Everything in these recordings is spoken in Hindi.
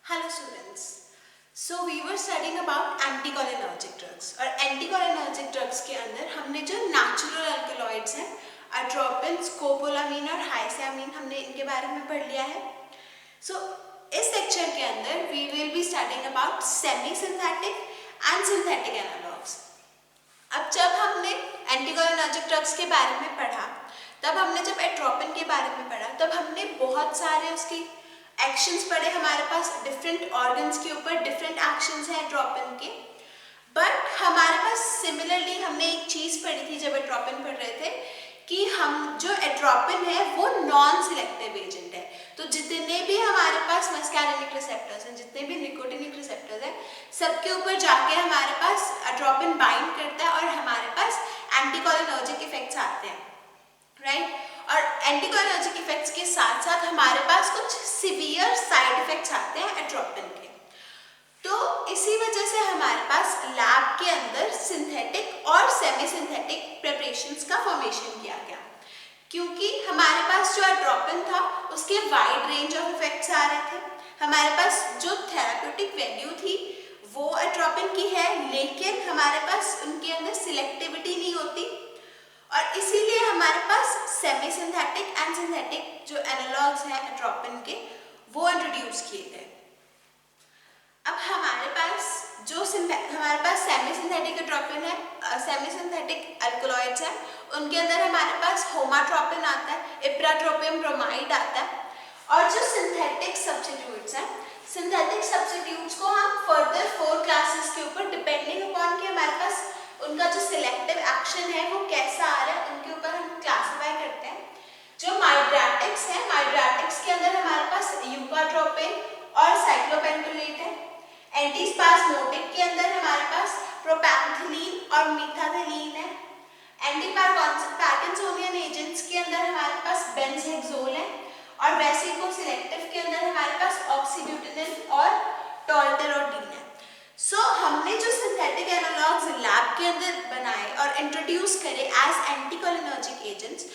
Hello students. So we were studying about anticholinergic drugs और एंटीकोलिनर्जिक ड्रग्स के अंदर हमने जो नेचुरल अल्कलॉइड्स हैं अट्रोपिन, स्कोपोलामीन और हाइसामीन हमने इनके बारे में पढ़ लिया है. So इस लेक्चर के अंदर we will be studying about semi synthetic and synthetic analogues. अब जब हमने एंटीकोलिनर्जिक ड्रग्स के बारे में पढ़ा, तब हमने जब एट्रोपिन के बारे में पढ़ा, तब हमने बहुत सारे उसके एक्शंस पढ़े. हमारे पास डिफरेंट ऑर्गन्स के ऊपर डिफरेंट एक्शंस हैं एट्रोपिन के. बट हमारे पास सिमिलरली हमने एक चीज़ पढ़ी थी जब एट्रोपिन पढ़ रहे थे कि हम जो एट्रोपिन है वो नॉन सिलेक्टिव एजेंट है. तो जितने भी हमारे पास मस्कैरिनिक रिसेप्टर्स हैं, जितने भी निकोटिनिक रिसेप्टर्स हैं, सबके ऊपर जाके हमारे पास एट्रोपिन बाइंड करता है और हमारे पास एंटीकोलिनर्जिक इफेक्ट्स आते हैं, राइट. और एंटीकोलिनर्जिक इफेक्ट्स के साथ साथ हमारे पास कुछ सीवियर साइड इफेक्ट्स आते हैं एट्रोपिन के. तो इसी वजह से हमारे पास लैब के अंदर सिंथेटिक और सेमी सिंथेटिक प्रिपरेशंस का फॉर्मेशन किया गया, क्योंकि हमारे पास जो एट्रोपिन था उसके वाइड रेंज ऑफ इफेक्ट्स आ रहे थे. हमारे पास जो थेराप्यूटिक वैल्यू थी वो एट्रोपिन की है, लेकिन हमारे पास उनके अंदर सिलेक्टिविटी नहीं होती और इसीलिए हमारे पास सेमी सिंथेटिक एंड सिंथेटिक जो एनालॉग्स हैं एट्रोपिन के वो इंट्रोड्यूस किए गए. अब हमारे पास सेमी सिंथेटिक एट्रोपिन है, सेमी सिंथेटिक अल्कलॉइड्स हैं, उनके अंदर हमारे पास होमाट्रोपिन आता है, इप्राट्रोपियम ब्रोमाइड आता है. और जो सिंथेटिक सब्स्टिट्यूट्स हैं, सिंथेटिक सब्स्टिट्यूट्स को हम फर्दर 4 क्लासेस के ऊपर डिपेंडिंग अपॉन कि हमारे पास उनका जो सिलेक्टिव एक्शन है वो कैसा आ रहा है उनके ऊपर हम क्लासिफाई करते हैं. जो माइड्रेटिक्स हैं, माइड्रेटिक्स के अंदर हमारे पास यूकाट्रोपिन और साइक्लोपेंटोलेट है. एंटीस्पास्मोटिक के अंदर हमारे पास प्रोपैंथिलीन और मीथाथलीन है. एंटीपार्किंसोनियन एजेंट्स के अंदर हमारे पास बेंजहेक्सोल है और वेसिकोसिलेक्टिव के अंदर हमारे पास ऑक्सीब्यूटेनिन और टोल्टेरोडीन है. सो हमने जो सिंथेटिक एनालॉग्स लैब के अंदर बनाए और इंट्रोड्यूस करे एज एंटीकोलिनर्जिक एजेंट्स,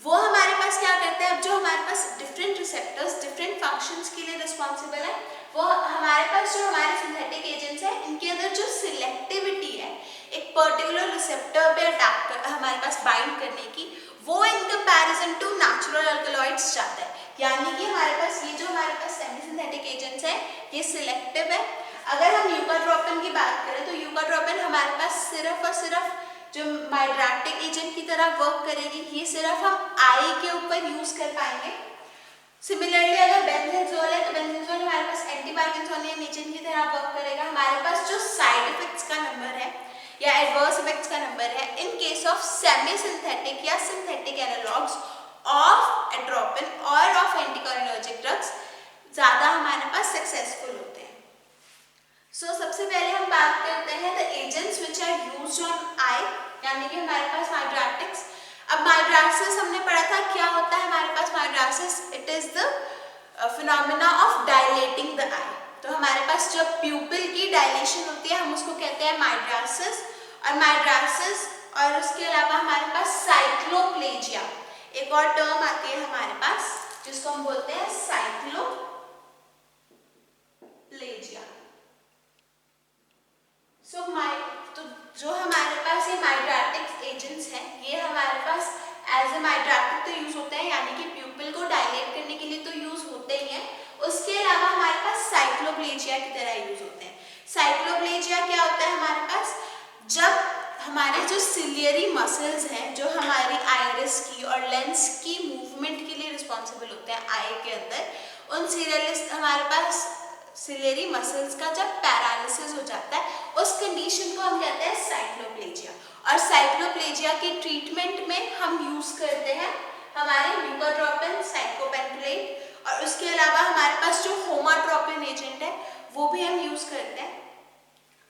वो हमारे पास क्या करते हैं, अब जो हमारे पास डिफरेंट रिसेप्टर्स डिफरेंट फंक्शंस के लिए रिस्पॉन्सिबल है, वो हमारे पास जो हमारे सिंथेटिक एजेंट्स हैं इनके अंदर जो सिलेक्टिविटी है एक पर्टिकुलर रिसेप्टर पे अटैक कर हमारे पास बाइंड करने की, वो in comparison to natural alkaloids जाता है. यानी कि हमारे पास ये जो हमारे पास सेमी सिंथेटिक एजेंट्स हैं ये सिलेक्टिव है. अगर हम यूकाट्रोपिन की बात करें तो यूकाट्रोपिन हमारे पास सिर्फ और सिर्फ जो माइड्रेटिक एजेंट की तरह वर्क करेगी, ये सिर्फ हम आई के ऊपर यूज कर पाएंगे. सिमिलरली अगर बेंजहेक्सोल है तो बेंजहेक्सोल हमारे पास एंटीपार्किंसोनियन एजेंट की तरह वर्क करेगा. हमारे पास जो साइड इफेक्ट्स का नंबर है या एडवर्स इफेक्ट्स का नंबर है in case of semi synthetic या सिंथेटिक एनालॉग्स ऑफ एट्रोपिन और ऑफ एंटीकोलिनर्जिक ड्रग्स ज़्यादा हमारे पास सक्सेसफुल होते हैं. सो सबसे पहले हम बात करते हैं the agents which are used on eye, यानी कि हमारे पास माइड्रेटिक्स. अब माइड्रेसिस हमने पढ़ा था क्या होता है हमारे पास mydriasis, it is the phenomena of dilating the eye. तो हमारे पास जब प्यूपिल की डायलेशन होती है हम उसको कहते हैं माइड्रेसिस. और माइड्रेसिस और उसके अलावा हमारे पास साइक्लोप्लेजिया एक और टर्म आती है हमारे पास जिसको हम बोलते हैं साइक्लोप्लेजिया. तो जो हमारे पास ये माइड्रेटिक एजेंट्स हैं ये हमारे पास एज ए माइड्रेटिक तो यूज होते हैं, यानी कि प्यूपिल को डायलेट करने के लिए तो यूज होते ही हैं. उसके अलावा हमारे पास साइक्लोप्लेजिया की तरह यूज होते हैं. साइक्लोप्लेजिया क्या होता है हमारे पास, जब हमारे जो सिलियरी मसल्स हैं जो हमारी आइरिस की और लेंस की मूवमेंट के लिए रिस्पॉन्सिबल होते हैं आई के अंदर, उन हमारे पास सिलेरी मसल्स का जब पैरालिसिस हो जाता है उस कंडीशन को हम कहते हैं साइक्लोप्लेजिया. और साइक्लोप्लेजिया के ट्रीटमेंट में हम यूज करते हैं हमारे यूकाट्रोपिन, साइक्लोपेंटोलेट और उसके अलावा हमारे पास जो होमाट्रोपिन एजेंट है वो भी हम यूज करते हैं.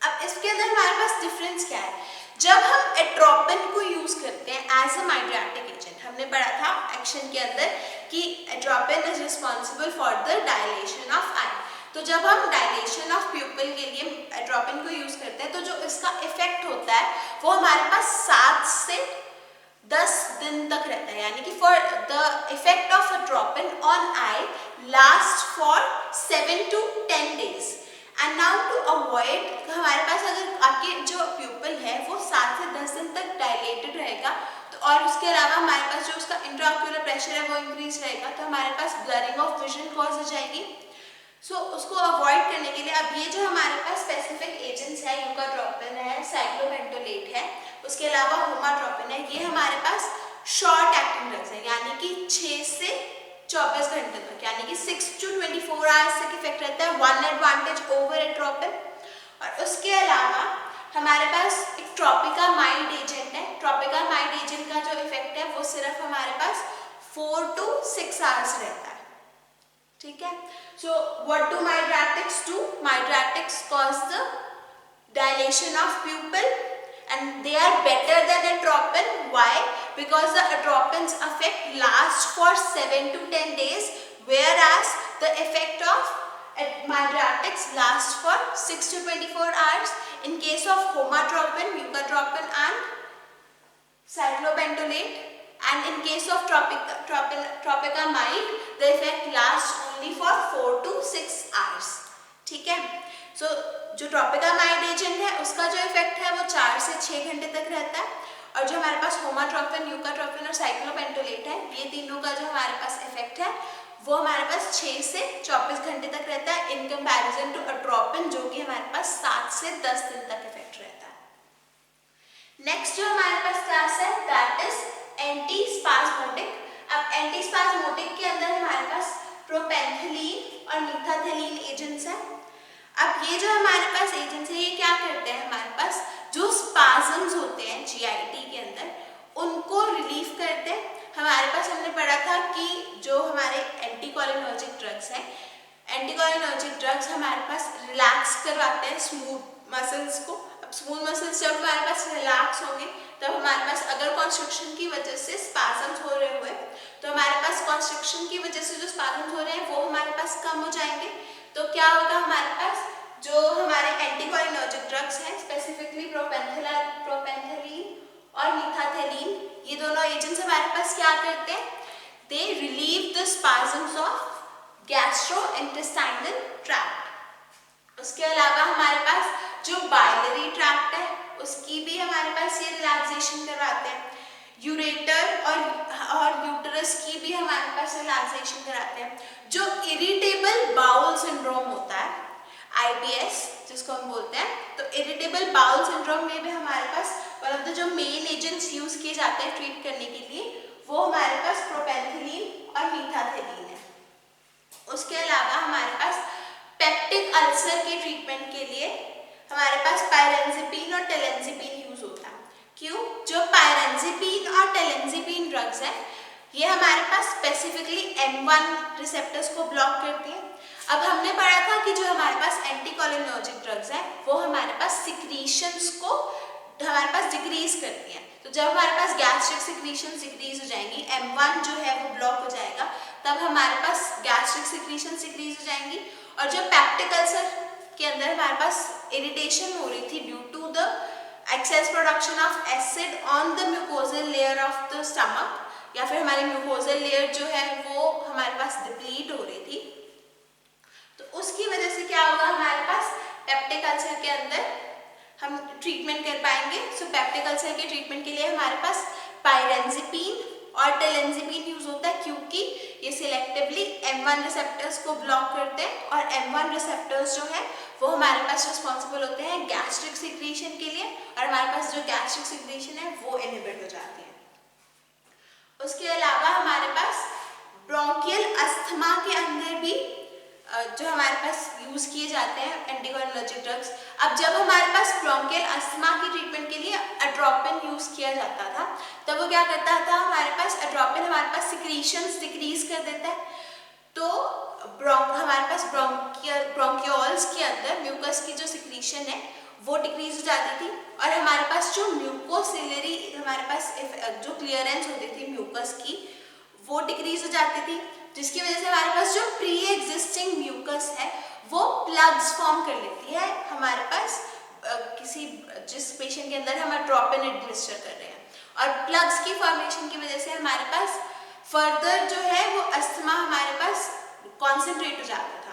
अब इसके अंदर हमारे पास डिफरेंस क्या है, जब हम एट्रोपिन को यूज करते हैं एज अ माइड्रेटिक एजेंट, हमने पढ़ा था एक्शन के अंदर कि atropine is responsible for the dilation of eye. तो जब हम डायलेशन ऑफ प्यूपिल के लिए एट्रोपिन को यूज करते हैं तो जो इसका इफेक्ट होता है वो हमारे पास 7 से 10 दिन तक रहता है, यानी कि for the effect of atropine on eye last for 7 to 10 days। And now to avoid, हमारे पास अगर आपके जो प्यूपल है वो 7 से 10 दिन तक डायलेटेड रहेगा, तो और उसके अलावा हमारे पास जो उसका इंट्राऑक्यूलर प्रेशर है वो इंक्रीज रहेगा, तो हमारे पास ब्लरिंग ऑफ विजन कॉज हो जाएगी। सो उसको अवॉइड करने के लिए अब ये जो हमारे पास स्पेसिफिक एजेंट्स है, यूकाट्रोपिन है, साइक्लोपेंटोलेट है, उसके अलावा होमाट्रोपिन है, ये हमारे पास शॉर्ट एक्टिंग ड्रग्स है, यानी कि 6 से 24 घंटे तक, यानी कि 6 to 24 आवर्स तक इफेक्ट रहता है। One advantage over atropine. और उसके अलावा हमारे पास एक ट्रोपिकामाइड एजेंट है। ट्रोपिकामाइड एजेंट का जो इफेक्ट है वो सिर्फ हमारे पास 4 to 6 आवर्स रहता है, ठीक है। So what do mydriatics do? Mydriatics cause the dilation of pupil and they are better than atropine. Why? Because the atropin's effect lasts for 7 to 10 days, whereas the effect of midratics lasts for 6 to 24 hours. In case of homatropin, eukatropin and cyclopentolate, and in case of tropicamide, the effect lasts only for 4 to 6 hours. ठीक है। सो जो ट्रोपिकामाइड एजेंट है उसका जो इफेक्ट है वो 4 से 6 घंटे तक रहता है, और जो हमारे पास होमाट्रोपिन, यूकाट्रोपिन और साइक्लोपेंटोलेट है, ये तीनों का जो हमारे पास इफेक्ट है वो हमारे पास 6 से 24 घंटे तक रहता है, इन कंपैरिजन टू अट्रोपिन जो कि हमारे पास 7 से 10 दिन तक इफेक्ट रहता है। नेक्स्ट जो हमारे पास क्लास है दैट इज एंटीस्पाज्मोटिक। अब एंटीस्पाज्मोटिक के अंदर हमारे पास प्रोपेंथलीन और मीथाथेलीन एजेंट्स हैं। अब ये जो हमारे पास एजेंट्स है ये क्या करते हैं, हमारे पास जो स्पाजम्स होते हैं जीआईटी के अंदर उनको रिलीफ करते हैं। हमारे पास हमने पढ़ा था कि जो हमारे एंटीकोलिनर्जिक ड्रग्स हैं, एंटीकोलिनर्जिक ड्रग्स हमारे पास रिलैक्स करवाते हैं स्मूथ मसल्स को। अब स्मूथ मसल्स जब हमारे पास रिलैक्स होंगे तब हमारे पास अगर कॉन्स्ट्रिक्शन की वजह से स्पाजम्स हो रहे हुए तो हमारे पास कॉन्स्ट्रिक्शन की वजह से जो स्पाजम्स हो रहे हैं वो हमारे पास कम हो जाएंगे। तो क्या होगा, हमारे पास जो हमारे एंटीकोलिनर्जिक ड्रग्स हैं स्पेसिफिकली प्रोपेंथलीन और मीथाथेलीन, ये दोनों एजेंट्स हमारे पास क्या करते हैं, they relieve the spasms of gastrointestinal tract. उसके अलावा हमारे पास जो बाइलरी ट्रैक्ट है उसकी भी हमारे पास ये रिलैक्सेशन करवाते हैं। यूरेटर और यूटरस की भी हमारे पास रिलैक्सेशन कराते हैं। जो इरिटेबल बाउल सिंड्रोम होता है IBS जिसको हम बोलते हैं, तो इरिटेबल बाउल सिंड्रोम में भी हमारे पास वन ऑफ द जो मेन एजेंट्स यूज किए जाते हैं ट्रीट करने के लिए वो हमारे पास प्रोपेंथलीन और मीथाथेलीन है। उसके अलावा हमारे पास पेप्टिक अल्सर के ट्रीटमेंट के लिए हमारे पास पायरेंजिपिन और टेलेंजिपिन यूज होता है। क्यों? जो पायरेंजिपिन और टेलेंजिपिन ड्रग्स हैं ये हमारे पास स्पेसिफिकली M1 रिसेप्टर्स को ब्लॉक करती हैं। अब हमने पढ़ा था कि जो हमारे पास एंटीकोलिनर्जिक ड्रग्स हैं वो हमारे पास सिक्रीशंस को हमारे पास डिक्रीज करती हैं। तो जब हमारे पास गैस्ट्रिक सिक्रीशंस डिक्रीज हो जाएंगी, M1 जो है वो ब्लॉक हो जाएगा, तब हमारे पास गैस्ट्रिक सिक्रीशंस डिक्रीज हो जाएंगी। और जो पेप्टिक अल्सर के अंदर हमारे पास इरिटेशन हो रही थी due to the excess production of acid on the mucosal layer of the stomach, या फिर हमारी म्यूकोजल लेयर जो है वो हमारे पास डिप्लीट हो रही थी, तो उसकी वजह से क्या होगा, हमारे पास पेप्टिक अल्सर के अंदर हम ट्रीटमेंट कर पाएंगे। सो पेप्टिक अल्सर के ट्रीटमेंट के लिए हमारे पास पायरेंजिपिन और टेलेंजिपिन यूज होता है क्योंकि ये सिलेक्टिवली M1 रिसेप्टर्स को ब्लॉक करते हैं, और M1 रिसेप्टर्स जो है वो हमारे पास रिस्पॉन्सिबल होते हैं गैस्ट्रिक सिक्रीशन के लिए, और हमारे पास जो गैस्ट्रिक सिक्रीशन है वो इनहिबिट हो जाती है। उसके अलावा हमारे पास ब्रोंकियल अस्थमा के अंदर भी जो हमारे पास यूज किए जाते हैं एंटीकोलिनर्जिक ड्रग्स। अब जब हमारे पास ब्रोंकियल अस्थमा की ट्रीटमेंट के लिए अट्रोपिन यूज किया जाता था तब वो क्या करता था, हमारे पास अट्रोपिन हमारे पास सिक्रीशंस डिक्रीज कर देता है, तो हमारे पास ब्रोंकियोल्स के अंदर म्यूकस की जो सिक्रीशन है वो डिक्रीज हो जाती थी, और हमारे पास जो म्यूकोसिलरी हमारे पास जो क्लियरेंस होती थी म्यूकस की वो डिक्रीज हो जाती थी, जिसकी वजह से हमारे पास जो प्री एग्जिस्टिंग म्यूकस है वो प्लग्स फॉर्म कर लेती है हमारे पास जिस पेशेंट के अंदर हम अट्रोपिन एडमिनिस्टर कर रहे हैं। और प्लग्स की फॉर्मेशन की वजह से हमारे पास फर्दर जो है वो अस्थमा हमारे पास कॉन्सेंट्रेट हो जाता था।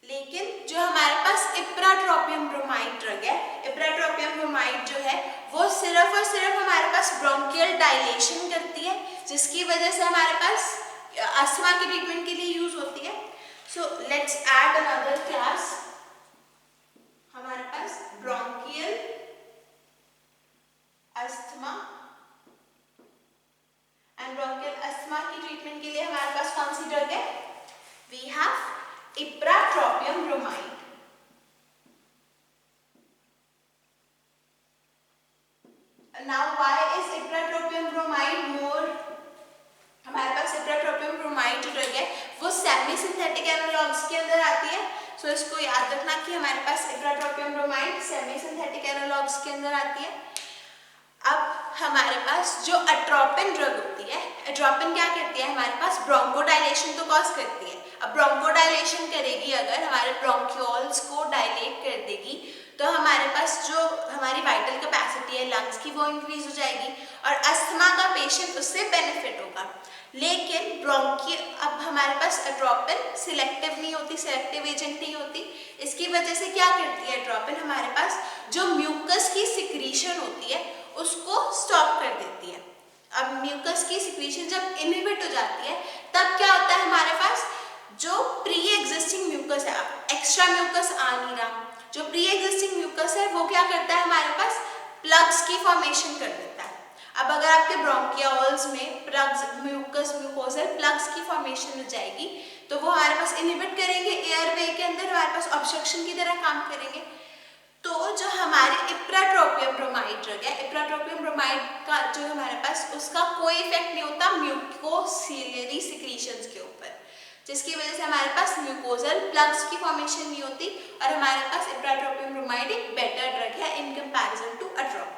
लेकिन जो हमारे पास इप्राट्रोपियम ब्रोमाइड ड्रग है, इप्राट्रोपियम ब्रोमाइड जो है वो सिर्फ और सिर्फ हमारे पास ब्रोंकियल डायलेशन करती है, जिसकी वजह से हमारे पास अस्थमा के ट्रीटमेंट के लिए यूज होती है। So let's add another class. हमारे पास bronchial asthma, and bronchial asthma की ट्रीटमेंट के लिए हमारे पास कौन सी ड्रग है? We have ipratropium bromide. Now why is ipratropium bromide more? हमारे पास इप्राट्रोपियम ब्रोमाइड जो ड्रग है वो सेमी सिंथेटिक एनालॉग्स के अंदर आती है। सो इसको याद रखना कि हमारे पास ipratropium bromide semi synthetic analogs के अंदर आती है। अब हमारे पास जो एट्रोपिन ड्रग होती है, एट्रोपिन क्या करती है? हमारे पास ब्रोंकोडाइलेशन तो कॉज करती है। अब ब्रोंकोडाइलेशन करेगी, अगर हमारे ब्रोंक्यूल्स को डायलेट कर देगी तो हमारे पास जो हमारी वाइटल कैपेसिटी है लंग्स की वो इंक्रीज हो जाएगी और अस्थमा का पेशेंट उससे बेनिफिट होगा। लेकिन अब हमारे पास एट्रोपिन सिलेक्टिव नहीं होती, सिलेक्टिव एजेंट नहीं होती। इसकी वजह से क्या करती है एट्रोपिन? हमारे पास जो म्यूकस की सिक्रीशन होती है उसको स्टॉप कर देती है। अब म्यूकस की सिक्रीशन जब इनहिबिट हो जाती है तब क्या होता है? हमारे पास जो प्री एग्जिस्टिंग म्यूकस है, एक्स्ट्रा म्यूकस आ नहीं रहा, जो प्री एग्जिस्टिंग म्यूकस है वो क्या करता है? हमारे पास प्लग्स की फॉर्मेशन कर देता है। अब अगर आपके ब्रोंकियोल्स में प्लग्स म्यूकस म्यूकोसल प्लग्स की फॉर्मेशन हो जाएगी तो वो हमारे पास इनहिबिट करेंगे एयरवे के अंदर, हमारे पास ऑब्स्ट्रक्शन की तरह काम करेंगे। तो जो हमारे इप्राट्रोपियम ब्रोमाइड ड्रग है, इप्राट्रोपियम ब्रोमाइड का जो हमारे पास उसका कोई इफेक्ट नहीं होता म्यूकोसिलरी सिक्रीशंस के ऊपर, जिसकी वजह से हमारे पास म्यूकोजल प्लग्स की फॉर्मेशन नहीं होती और हमारे पास इप्राट्रोपियम ब्रोमाइड एक बेटर ड्रग है इन कंपैरिजन टू एट्रोपिन।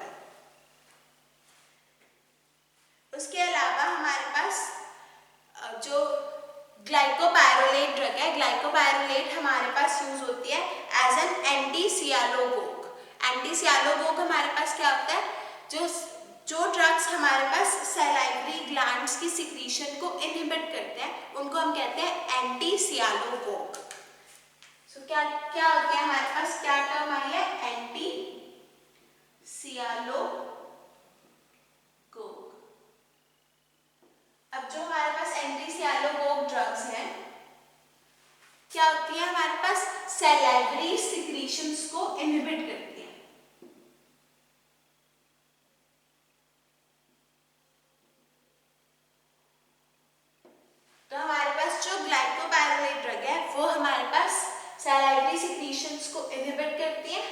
उसके अलावा हमारे पास जो ग्लाइकोपाइरोलेट ड्रग है, ग्लाइकोपाइरोलेट हमारे पास यूज होती है एज एन एंटी सियालोगोग। एंटी सियालोगोग हमारे पास क्या होता है? जो ड्रग्स हमारे पास सैलाइवरी ग्लैंड्स की सिक्रीशन को इनहिबिट करते हैं उनको हम कहते हैं एंटी सियालोगोग। सो क्या क्या होते हैं हमारे पास? क्या टर्म आई है? एंटी सियालोगोग। अब जो हमारे पास एंटी सियालोगोग ड्रग्स हैं क्या होती है? हमारे पास सैलाइवरी सिक्रीशंस को इनहिबिट करती है। तो हमारे पास जो ग्लाइकोपाइरोलेट ड्रग है वो हमारे पास सैलाइवरी सिक्रीशंस को इनहिबिट करती है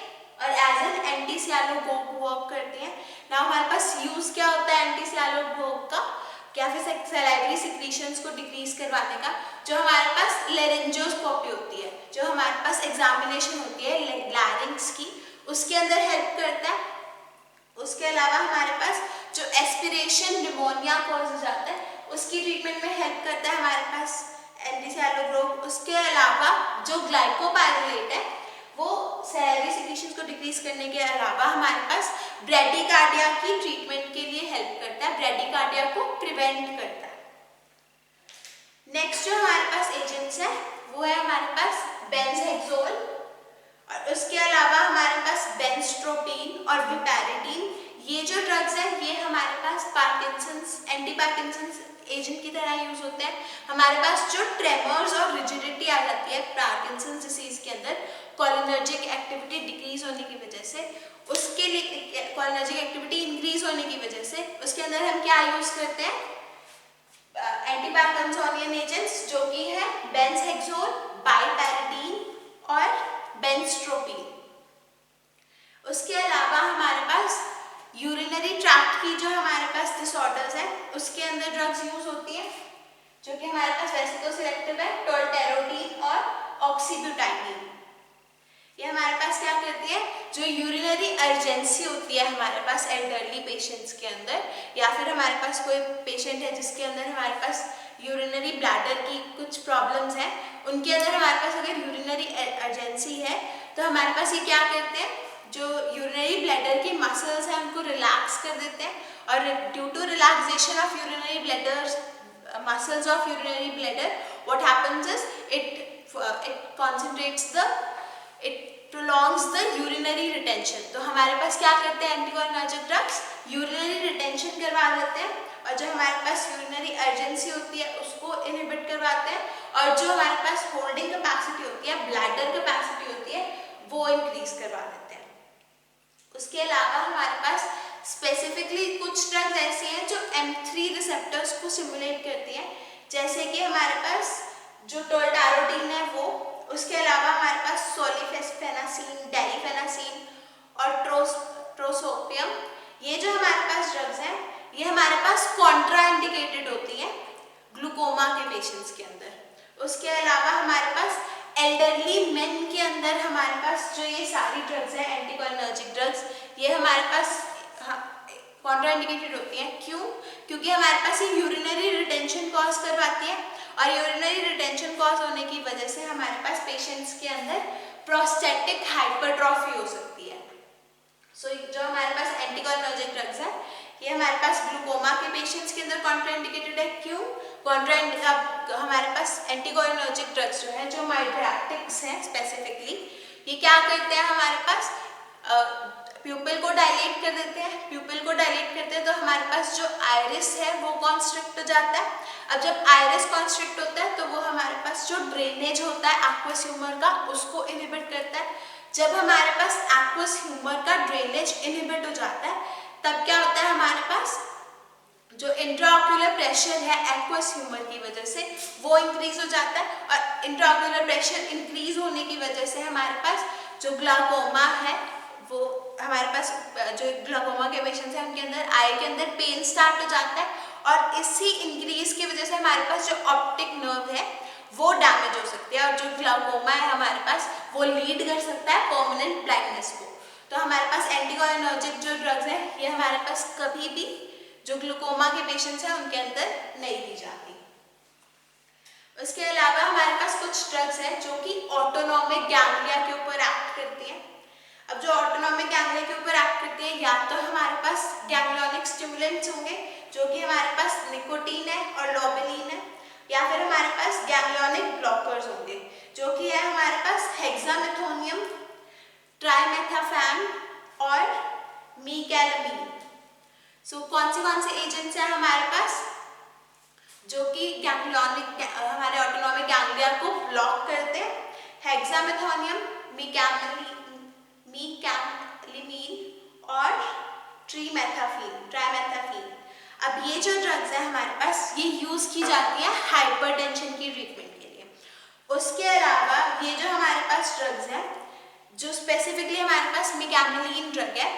और एज एन एंटी सियालोगोग वर्क करती है। नाउ हमारे पास यूज क्या होता है एंटी सियालोगोग का? क्या फिर सैलाइवरी सिक्रीशंस को डिक्रीज करवाने का? जो हमारे पास लेरिंजोस्कोपी होती है, जो हमारे पास एग्जामिनेशन होती है लैरिंक्स की, उसके अंदर हेल्प करता है। उसके अलावा हमारे पास जो एस्पिरेशन निमोनिया कॉज हो जाता है उसकी ट्रीटमेंट में हेल्प करता है हमारे पास एंटी सियालोगोग। उसके अलावा जो ग्लाइकोपाइरोलेट है वो सैलाइवरी सिक्रीशंस को डिक्रीज करने के अलावा हमारे पास ब्रेडिकार्डिया की ट्रीटमेंट के लिए हेल्प करता है, ब्रेडिकार्डिया को प्रिवेंट करता है। नेक्स्ट जो हमारे पास एजेंट्स है वो है हमारे पास बेंजहेक्सोल और उसके अलावा हमारे पास बेंस्ट्रोपीन और विपैरिडीन। ये जो ड्रग्स हैं ये हमारे पास पार्किंसंस एंटी पार्किंसंस एजेंट की तरह यूज होते हैं। हमारे पास जो ट्रेमर्स और रिजिडिटी आ जाती है पार्किंसंस डिसीज के अंदर कोलिनर्जिक एक्टिविटी डिक्रीज होने की वजह से, उसके लिए कोलिनर्जिक एक्टिविटी इंक्रीज होने की वजह से उसके अंदर हम क्या यूज करते हैं? एंटी पार्किंसोनियन एजेंट्स जो कि है बेंजहेक्सोल, बाइपैरिडीन और बेंस्ट्रोपीन। उसके अलावा हमारे पास यूरिनरी ट्रैक्ट की जो हमारे पास डिसऑर्डर्स हैं उसके अंदर ड्रग्स यूज होती है जो कि हमारे पास वैसे तो सिलेक्टिव है, टोल्टेरोडीन और ऑक्सीब्यूटाइडीन। ये हमारे पास क्या करती है? जो यूरिनरी अर्जेंसी होती है हमारे पास एल्डरली पेशेंट्स के अंदर, या फिर हमारे पास कोई पेशेंट है जिसके अंदर हमारे पास यूरिनरी ब्लैडर की कुछ प्रॉब्लम्स हैं, उनके अंदर हमारे पास अगर यूरिनरी अर्जेंसी है तो हमारे पास ये क्या करते हैं? जो यूरिनरी ब्लैडर की मसल्स हैं उनको रिलैक्स कर देते हैं, और due to relaxation of urinary bladder muscles of urinary bladder, what happens is it prolongs the urinary retention. तो हमारे पास क्या करते हैं एंटीकोलिनर्जिक ड्रग्स, यूरिनरी रिटेंशन करवा देते हैं, और जो हमारे पास यूरिनरी अर्जेंसी होती है उसको इनहिबिट करवाते हैं, और जो हमारे पास होल्डिंग कैपेसिटी होती है, ब्लैडर कैपेसिटी होती है, वो इंक्रीज करवा देते हैं. उसके अलावा हमारे पास स्पेसिफिकली कुछ ड्रग्स ऐसी हैं जो M3 रिसेप्टर्स को स्टिमुलेट करती हैं, जैसे कि हमारे पास जो टोल्टारोटीन है वो, उसके अलावा हमारे पास सोलिफेनासिन, डेलिफेनासिन और ट्रोसोपियम. ये जो हमारे पास ड्रग्स हैं ये हमारे पास कॉन्ट्रा इंडिकेटेड होती हैं ग्लूकोमा के पेशेंट्स के अंदर. उसके अलावा हमारे पास एल्डरली मेन के अंदर हमारे पास जो ये सारी ड्रग्स हैं एंटीकोलिनर्जिक ड्रग्स, ये हमारे पास कॉन्ट्रा इंडिकेटेड होती हैं. क्यों? क्योंकि हमारे पास ये यूरिनरी रिटेंशन कॉज करवाती है, और यूरिनरी रिटेंशन कॉज होने की वजह से हमारे पास पेशेंट्स के अंदर प्रोस्टेटिक हाइपरट्रॉफी हो सकती है. सो जो हमारे पास एंटीकोलिनर्जिक ड्रग्स है ये हमारे पास ग्लूकोमा के पेशेंट्स के अंदर कॉन्ट्रा इंडिकेटेड है. क्यों हमारे पास एंटीकोलिनर्जिक ड्रग्स जो है, जो माइड्रैक्टिक्स हैं स्पेसिफिकली, ये क्या करते हैं हमारे पास प्यूपिल को डायलेट कर देते हैं. प्यूपिल को डायलेट करते हैं तो हमारे पास जो आइरिस है वो कॉन्स्ट्रिक्ट हो जाता है. अब जब आइरिस कॉन्स्ट्रिक्ट होता है तो वो हमारे पास जो ड्रेनेज होता है एक्वस ह्यूमर का उसको इनहिबिट करता है. जब हमारे पास एक्वस ह्यूमर का ड्रेनेज इनहिबिट हो जाता है तब क्या होता है, हमारे पास जो इंट्राऑक्यूलर प्रेशर है एक्वस ह्यूमर की वजह से वो इंक्रीज हो जाता है, और इंट्राऑक्यूलर प्रेशर इंक्रीज होने की वजह से हमारे पास जो ग्लाकोमा है वो, हमारे पास जो ग्लाकोमा के पेशेंट्स हैं उनके अंदर आई के अंदर पेन स्टार्ट हो जाता है, और इसी इंक्रीज की वजह से हमारे पास जो ऑप्टिक नर्व है वो डैमेज हो सकती है, और जो ग्लाकोमा है हमारे पास वो लीड कर सकता है परमानेंट ब्लाइंडनेस को. तो हमारे पास एंटीकोलिनर्जिक जो ड्रग्स हैं ये हमारे पास कभी भी जो ग्लूकोमा के पेशेंट्स हैं उनके अंदर नहीं दी जाती. उसके अलावा हमारे पास कुछ ड्रग्स हैं जो कि ऑटोनॉमिक गैंग्लिया के ऊपर एक्ट करती हैं. अब जो ऑटोनॉमिक गैंग्लिया के ऊपर एक्ट करती हैं, या तो हमारे पास गैंग्लियोनिक स्टिमुलेंट्स होंगे जो कि हमारे पास निकोटीन है और लोबेलिन है, या फिर हमारे पास गैंग्लियोनिक ब्लॉकर्स होंगे जो कि है हमारे पास हेक्सामेथोनियम, ट्राइमेथाफैन और मीकैलामीन. सो कौन से एजेंट्स हैं हमारे पास जो कि हमारे ऑटोनॉमिक गैंग्लिया को ब्लॉक करते हैं? हेक्सामेथोनियम, मीकैलामीन और ट्राइमेथाफीन. अब ये जो ड्रग्स है हमारे पास ये यूज की जाती है हाइपरटेंशन की ट्रीटमेंट के लिए. उसके अलावा ये जो हमारे पास ड्रग्स हैं जो स्पेसिफिकली हमारे पास मीकैलामीन ड्रग है,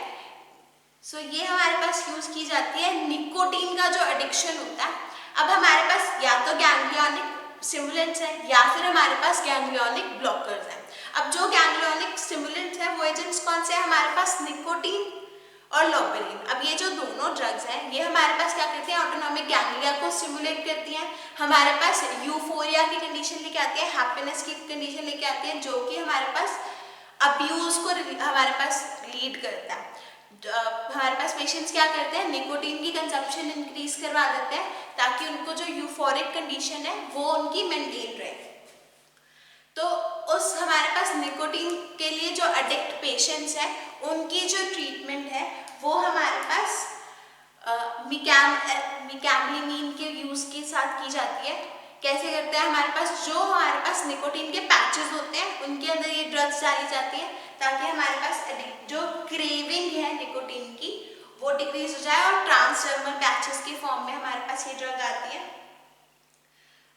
सो ये हमारे पास यूज की जाती है निकोटीन का जो एडिक्शन होता है. अब हमारे पास या तो गैंग्लियोनिक स्टिमुलेंट्स हैं या फिर हमारे पास गैंग्लियोनिक ब्लॉकर्स हैं. अब जो गैंग्लियोनिक स्टिमुलेंट्स हैं वो एजेंट्स कौन से हैं हमारे पास? निकोटीन और लोबेलिन. अब ये जो दोनों ड्रग्स हैं ये हमारे पास क्या करती हैं? ऑटोनॉमिक गैंग्लिया को स्टिमुलेट करती हैं, हमारे पास यूफोरिया की कंडीशन लेके आती है, हैप्पीनेस की कंडीशन लेके आती है, जो कि हमारे पास अब्यूज को हमारे पास लीड करता है. हमारे पास पेशेंट्स क्या करते हैं? निकोटीन की कंजप्शन इंक्रीज करवा देते हैं ताकि उनको जो यूफोरिक कंडीशन है वो उनकी मेंटेन रहे. तो उस हमारे पास निकोटीन के लिए जो एडिक्ट पेशेंट्स हैं उनकी जो ट्रीटमेंट है वो हमारे पास मीकैलामीन के यूज के साथ की जाती है. कैसे करते हैं? हमारे पास निकोटीन के पैचेस होते हैं उनके अंदर ये ड्रग्स डाली जाती है ताकि हमारे पास जो क्रेविंग है निकोटीन की वो डिक्रीज हो जाए, और ट्रांसडर्मल पैचेस के फॉर्म में हमारे पास ये ड्रग आती है.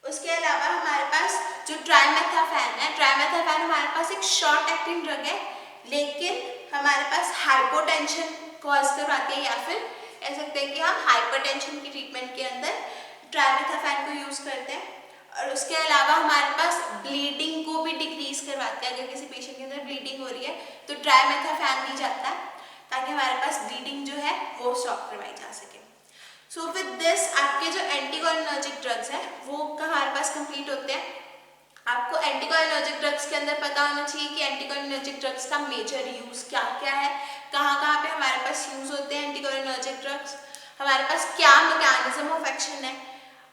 उसके अलावा हमारे पास जो ट्राइमेथाफैन है, ट्राइमेथाफैन हमारे पास एक शॉर्ट एक्टिंग ड्रग है, लेकिन हमारे पास हाइपोटेंशन कॉज करवाती है, या फिर कह सकते हैं कि हम हाइपरटेंशन की ट्रीटमेंट के अंदर ट्राइमेथाफैन को यूज करते हैं. और उसके अलावा हमारे पास ब्लीडिंग को भी डिक्रीज करवाते हैं. अगर किसी पेशेंट के अंदर ब्लीडिंग हो रही है तो ट्राइमेथाफैन दी जाता है ताकि हमारे पास ब्लीडिंग जो है वो स्टॉप करवाई जा सके. सो विद दिस आपके जो एंटीकोलिनर्जिक ड्रग्स हैं वो हमारे पास कंप्लीट होते हैं. आपको एंटीकोलिनर्जिक ड्रग्स के अंदर पता होना चाहिए कि एंटीकोलिनर्जिक ड्रग्स का मेजर यूज क्या क्या है, कहाँ कहाँ पे हमारे पास यूज होते हैं एंटीकोलिनर्जिक ड्रग्स, हमारे पास क्या मैकेनिज्म ऑफ एक्शन है,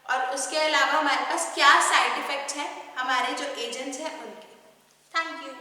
और उसके अलावा हमारे पास क्या साइड इफेक्ट्स हैं हमारे जो एजेंट्स हैं उनके। Thank you.